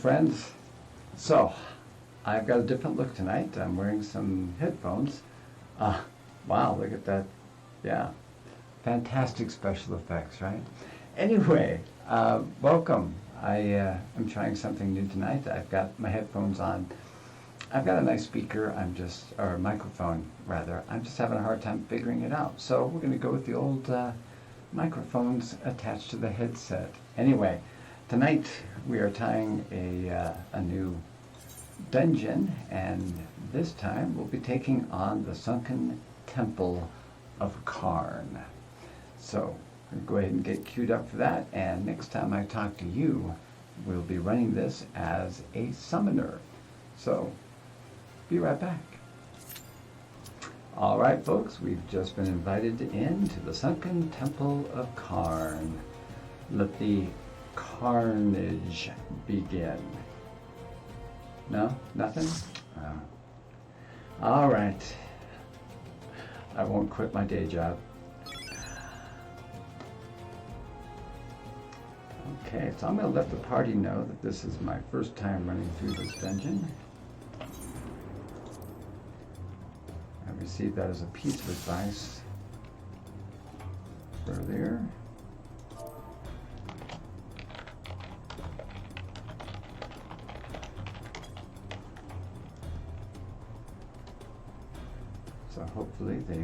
friends. So, I've got a different look tonight. I'm wearing some headphones. Wow, look at that. Yeah, fantastic special effects, right? Anyway, welcome. I'm trying something new tonight. I've got my headphones on. I've got a nice speaker, or microphone rather. I'm just having a hard time figuring it out. So we're going to go with the old microphones attached to the headset. Anyway, tonight we are tying a new dungeon, and this time we'll be taking on the Sunken Temple of Qarn. So I'm going to go ahead and get queued up for that, and next time I talk to you, we'll be running this as a summoner. So, be right back. All right, folks, we've just been invited into the Sunken Temple of Qarn. Let the Qarn-age begin. No? Nothing? All right. I won't quit my day job. Okay, so I'm going to let the party know that this is my first time running through this dungeon. I received that as a piece of advice earlier. So hopefully they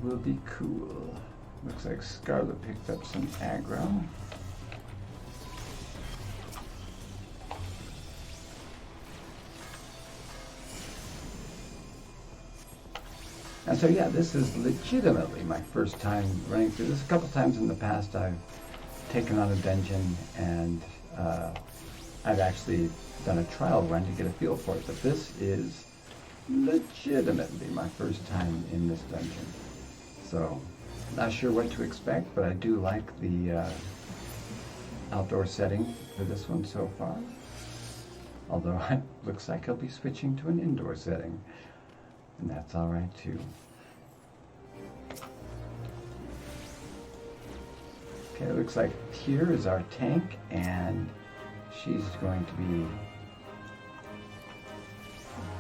will be cool. Looks like Scarlet picked up some aggro. And so yeah, this is legitimately my first time running through this. A couple times in the past I've taken on a dungeon and I've actually done a trial run to get a feel for it, but this is legitimately my first time in this dungeon. So, not sure what to expect, but I do like the outdoor setting for this one so far. Although it looks like I'll be switching to an indoor setting, and that's all right too. Okay, it looks like here is our tank, and she's going to be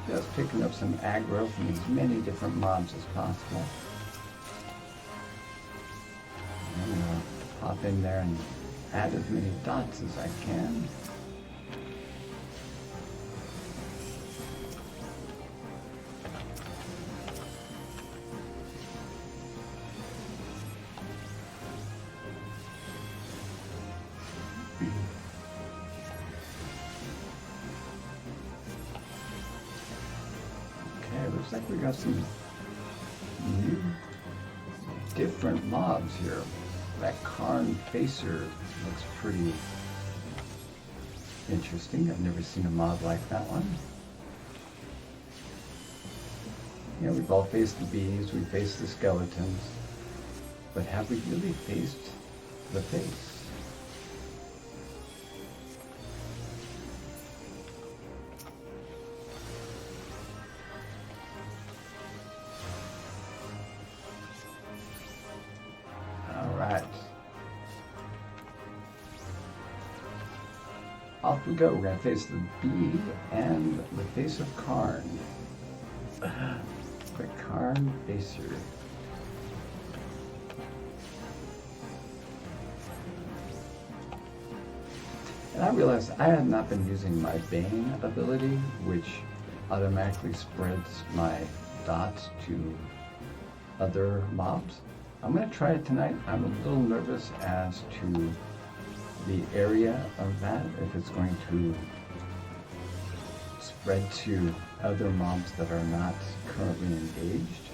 just picking up some aggro from as many different mobs as possible. I'm going to pop in there and add as many dots as I can. Okay, looks like we got some new different mobs here. That Qarn Facer looks pretty interesting. I've never seen a mob like that one. You know, we've all faced the bees, we've faced the skeletons, but have we really faced the face? Off we go. We're going to face the bee and the face of Qarn. The Qarn Facer. And I realized I have not been using my Bane ability, which automatically spreads my dots to other mobs. I'm going to try it tonight. I'm a little nervous as to the area of that, if it's going to spread to other mobs that are not currently engaged,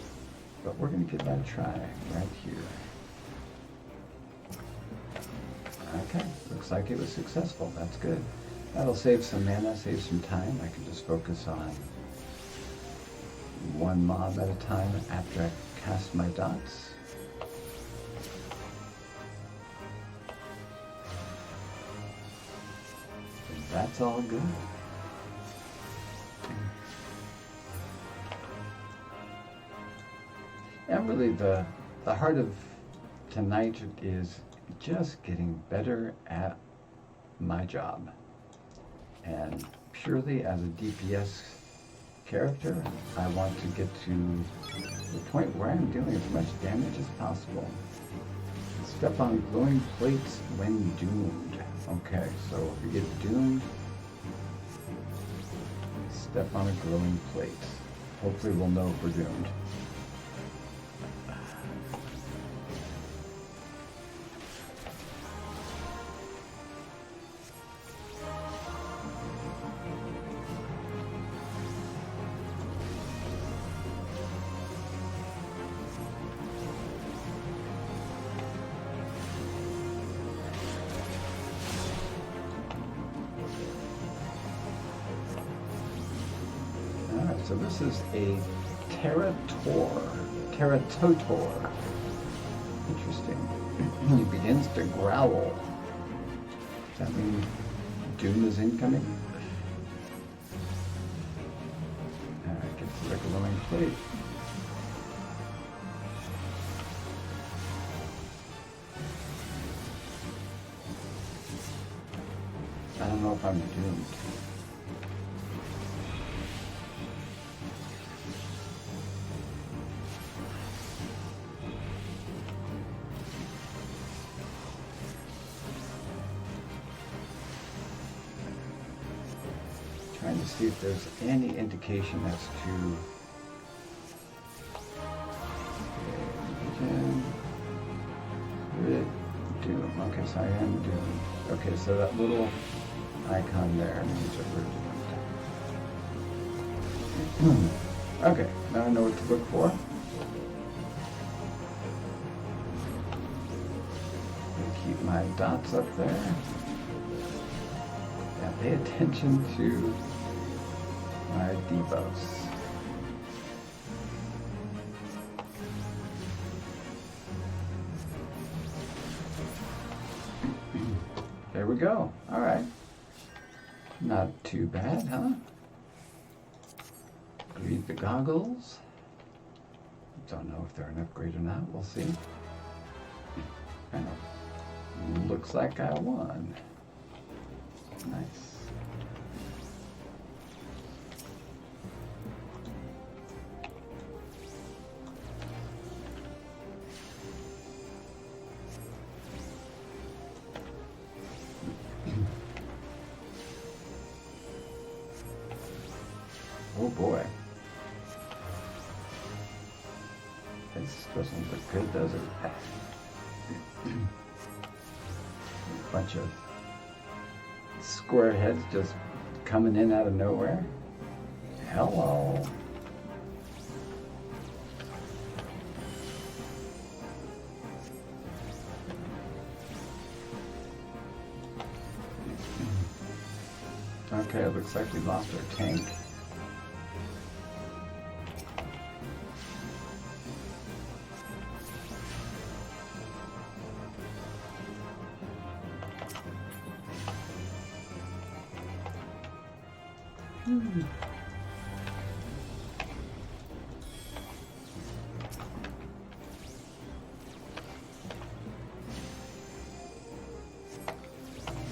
but we're going to give that a try right here. Okay, looks like it was successful. That's good. That'll save some mana, save some time. I can just focus on one mob at a time after I cast my dots. That's all good. And really the heart of tonight is just getting better at my job. And purely as a DPS character, I want to get to the point where I'm doing as much damage as possible. Step on glowing plates when doomed. Okay, so if you get doomed, step on a glowing plate. Hopefully we'll know if we're doomed. So this is a teratotor. Interesting. He begins to growl. Does that mean doom is incoming? Alright, gets to the glowing plate. I don't know if I'm doomed. Trying to see if there's any indication as to doom. Okay, so I am doomed. Okay, so that little icon there means that we're doomed. Okay, now I know what to look for. Keep my dots up there. And pay attention to my debuffs. There we go. All right. Not too bad, huh? Read the goggles. Don't know if they're an upgrade or not. We'll see. Looks like I won. Nice. Oh boy. This doesn't look good, does it? A bunch of square heads just coming in out of nowhere. Hello. Okay, it looks like we lost our tank.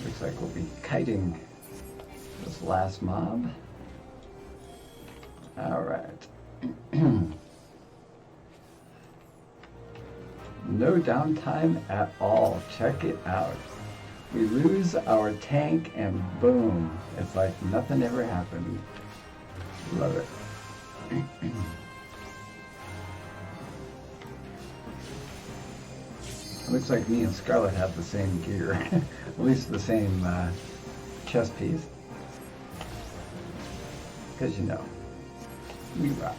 Looks like we'll be kiting this last mob. All right. No downtime at all. Check it out. We lose our tank and boom, it's like nothing ever happened. Love it. Looks like me and Scarlet have the same gear, at least the same chest piece. Because you know, we rock.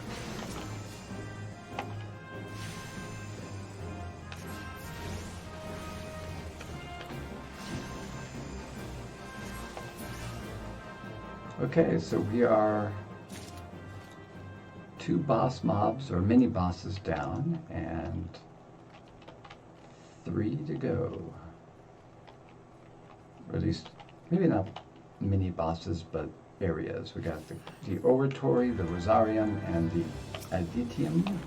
Okay, so we are 2 boss mobs or mini bosses down and 3 to go. Or at least, maybe not mini bosses, but areas. We got the Oratory, the Rosarium, and the Aditium.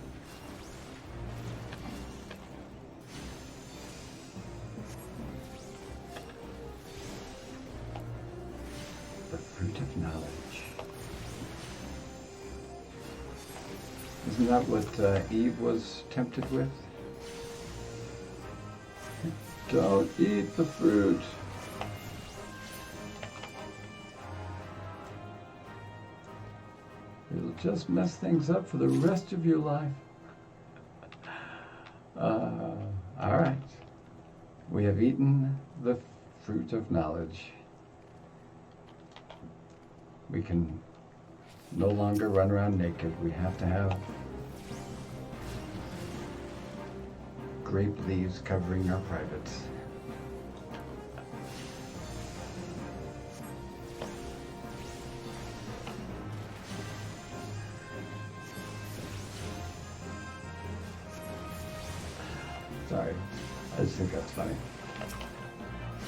Isn't that what Eve was tempted with? Don't eat the fruit. It'll just mess things up for the rest of your life. All right. We have eaten the fruit of knowledge. We can no longer run around naked. We have to have grape leaves covering our privates. Sorry, I just think that's funny.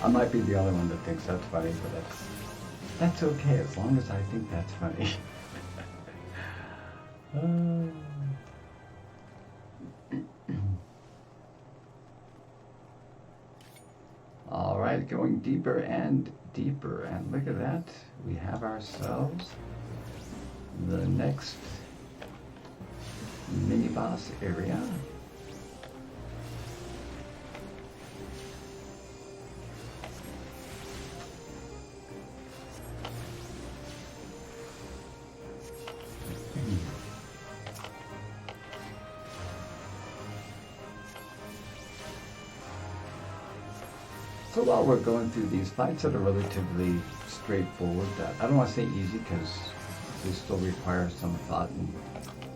I might be the only one that thinks that's funny, but that's okay as long as I think that's funny. All right, going deeper and deeper, and look at that. We have ourselves the next mini boss area. So while we're going through these fights that are relatively straightforward, I don't want to say easy because they still require some thought and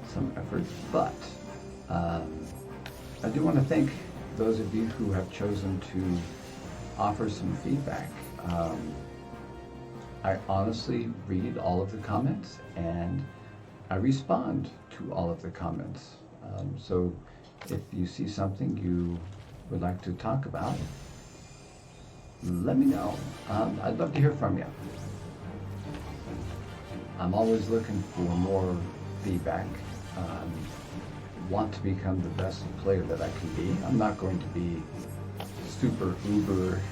some effort, but I do want to thank those of you who have chosen to offer some feedback. I honestly read all of the comments and I respond to all of the comments. So if you see something you would like to talk about, let me know. I'd love to hear from you. I'm always looking for more feedback. Want to become the best player that I can be. I'm not going to be super uber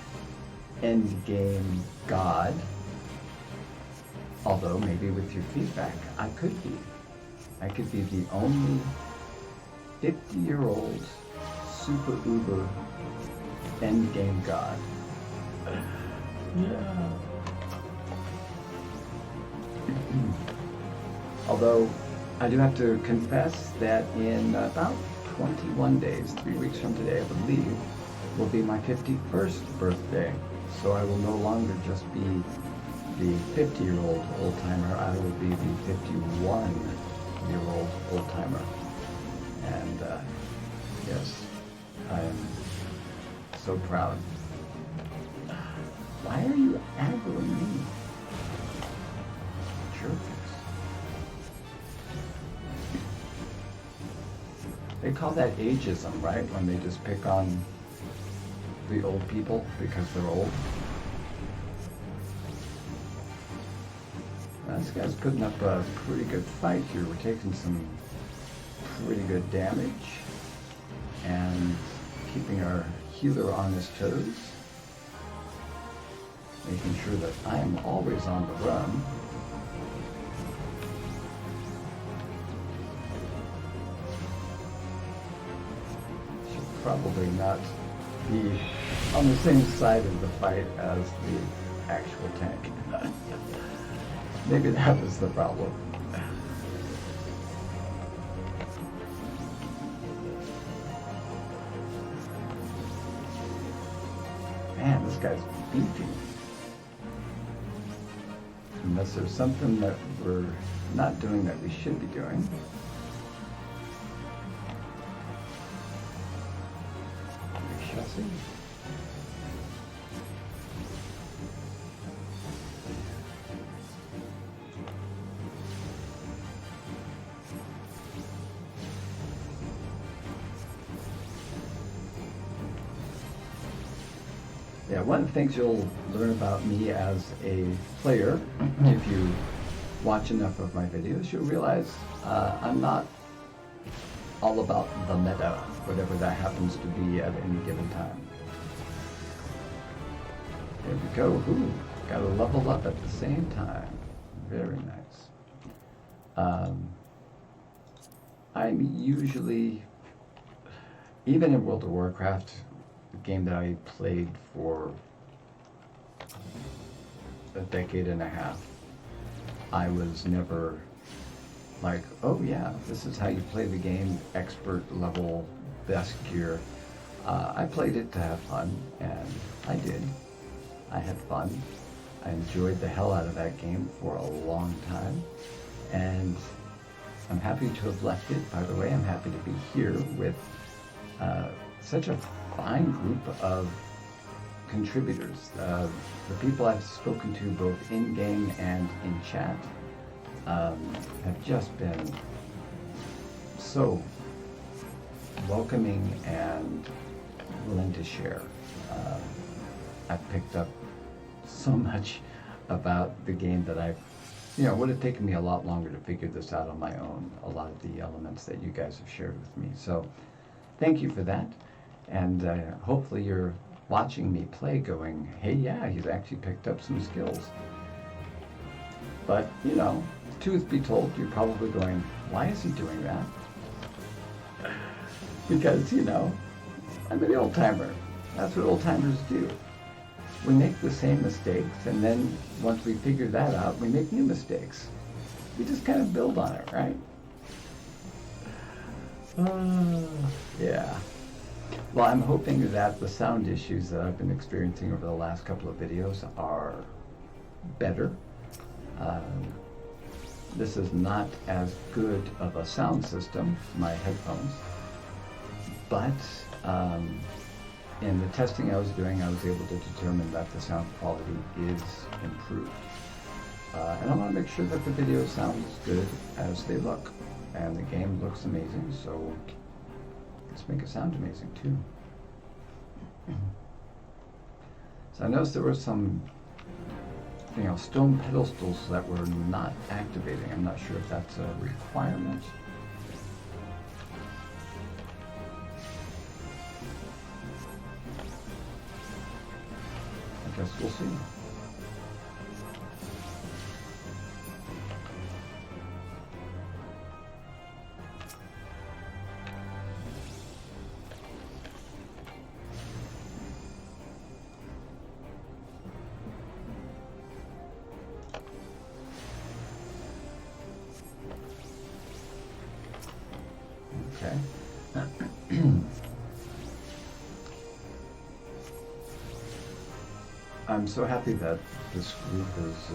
end game god. Although maybe with your feedback, I could be. I could be the only 50-year-old super uber end game god. Yeah. Although I do have to confess that in about 21 days, 3 weeks from today, I believe, will be my 51st birthday. So I will no longer just be the 50-year-old old-timer, I will be the 51-year-old old-timer. And yes, I am so proud. Why are you aggroing me? Jerks. They call that ageism, right? When they just pick on the old people because they're old. Now, this guy's putting up a pretty good fight here. We're taking some pretty good damage and keeping our healer on his toes. Making sure that I am always on the run. Should probably not be on the same side of the fight as the actual tank. Maybe that was the problem. Man, this guy's beefy. Unless there's something that we're not doing that we should be doing. We shall see. Yeah, one of the things you'll learn about me as a player, if you watch enough of my videos, you'll realize I'm not all about the meta, whatever that happens to be at any given time. There we go. Ooh, got to level up at the same time. Very nice. I'm usually, even in World of Warcraft, a game that I played for a decade and a half, I was never like, oh yeah, this is how you play the game, expert level, best gear. I played it to have fun, and I did. I had fun. I enjoyed the hell out of that game for a long time, and I'm happy to have left it. By the way, I'm happy to be here with such a fine group of contributors. The people I've spoken to both in-game and in chat have just been so welcoming and willing to share. I've picked up so much about the game that it would have taken me a lot longer to figure this out on my own, a lot of the elements that you guys have shared with me. So thank you for that. And hopefully you're watching me play going, hey, yeah, he's actually picked up some skills. But, truth be told, you're probably going, why is he doing that? Because, I'm an old-timer. That's what old-timers do. We make the same mistakes, and then once we figure that out, we make new mistakes. We just kind of build on it, right? Yeah. Well, I'm hoping that the sound issues that I've been experiencing over the last couple of videos are better. This is not as good of a sound system, my headphones, but in the testing I was doing, I was able to determine that the sound quality is improved. And I want to make sure that the video sounds as good as they look. And the game looks amazing, so let's make it sound amazing too. So I noticed there were some stone pedestals that were not activating. I'm not sure if that's a requirement. I guess we'll see. Okay. I'm so happy that this group is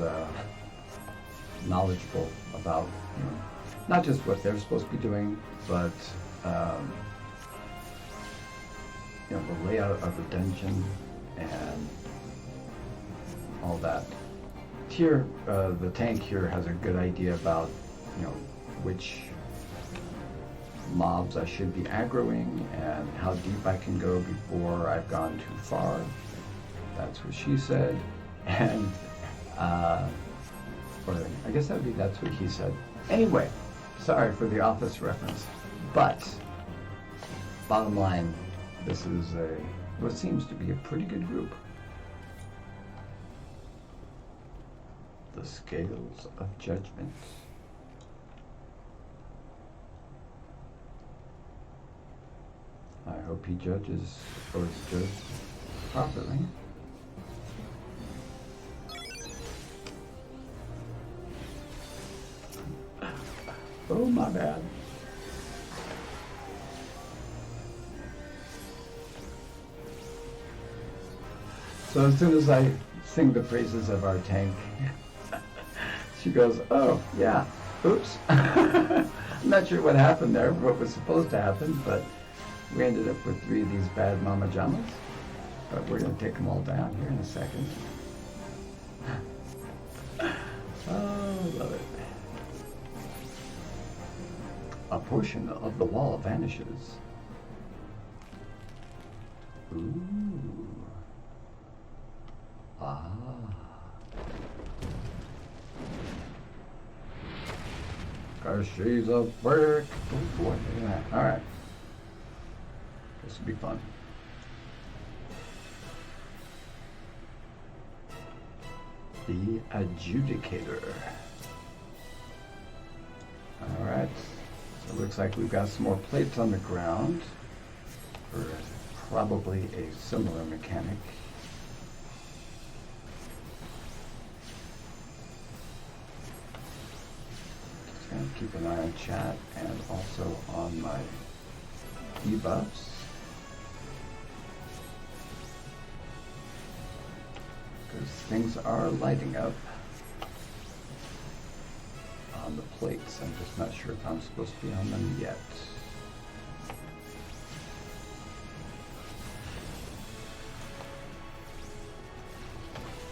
knowledgeable about not just what they're supposed to be doing, but the layout of the dungeon and all that. Here, the tank here has a good idea about which mobs I should be aggroing and how deep I can go before I've gone too far. That's what she said. And, or I guess that would be that's what he said. Anyway, sorry for the Office reference. But, bottom line, this is what seems to be a pretty good group. The Scales of Judgment. I hope he judges or is judged properly. Oh, my bad. So as soon as I sing the praises of our tank, she goes, oh, yeah, oops. I'm not sure what happened there, what was supposed to happen, but we ended up with 3 of these bad mama jamas. But we're going to take them all down here in a second. Oh, I love it. A portion of the wall vanishes. Ooh. Ah. She's a brick. Oh boy, look at that. Alright. This will be fun. The Adjudicator. Alright. So we're looks like we've got some more plates on the ground for probably a similar mechanic. Just gonna keep an eye on chat and also on my debuffs. Because things are lighting up on the plates. I'm just not sure if I'm supposed to be on them yet.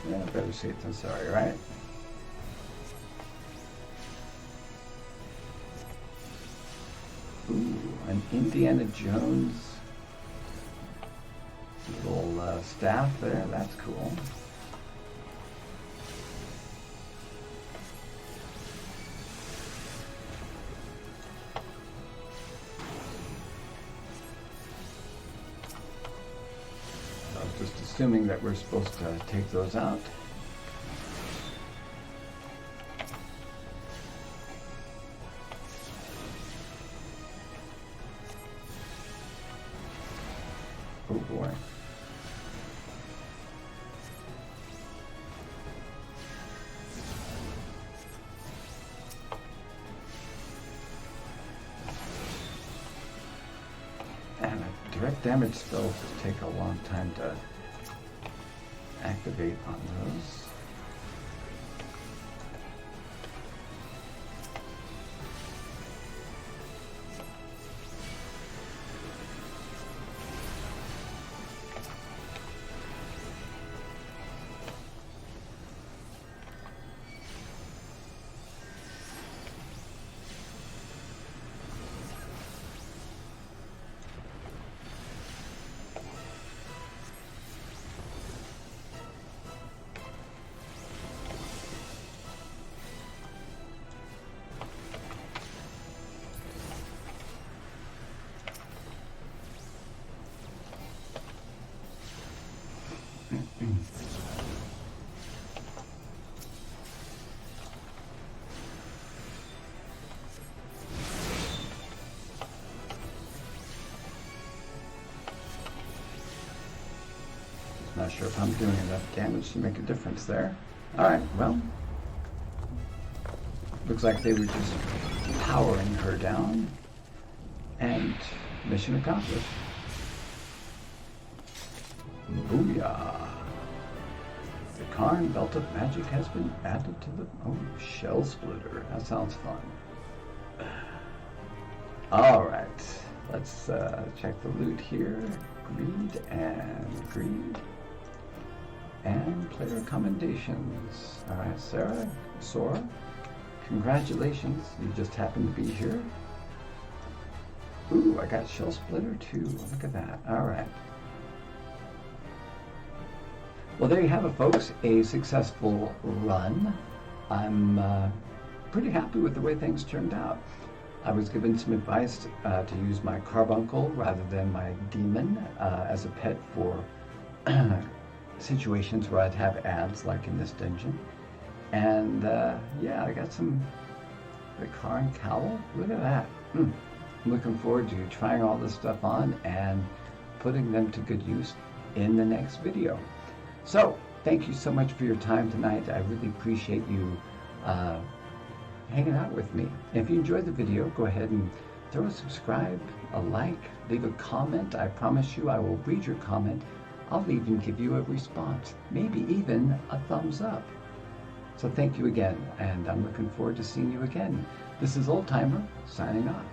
Yeah, better safe than sorry, right? Ooh, an Indiana Jones little staff there. That's cool. Just assuming that we're supposed to take those out. Oh boy. And a direct damage spell take a long time to activate on those. Not sure if I'm doing enough damage to make a difference there. Alright, well, looks like they were just powering her down, and mission accomplished. Booyah! The Qarn Belt of Magic has been added to the... Oh, Shell Splitter. That sounds fun. Alright, let's check the loot here. Greed and greed. And player commendations. Alright, Sora, congratulations. You just happened to be here. Ooh, I got Shell Splitter too. Look at that. Alright. Well, there you have it, folks. A successful run. I'm pretty happy with the way things turned out. I was given some advice to use my carbuncle rather than my demon as a pet for situations where I'd have ads like in this dungeon. And yeah, I got the Qarn cowl. Look at that. I'm looking forward to trying all this stuff on and putting them to good use in the next video. So, thank you so much for your time tonight. I really appreciate you hanging out with me. If you enjoyed the video, go ahead and throw a subscribe, a like, leave a comment. I promise you I will read your comment. I'll even give you a response, maybe even a thumbs up. So thank you again, and I'm looking forward to seeing you again. This is Old Timer, signing off.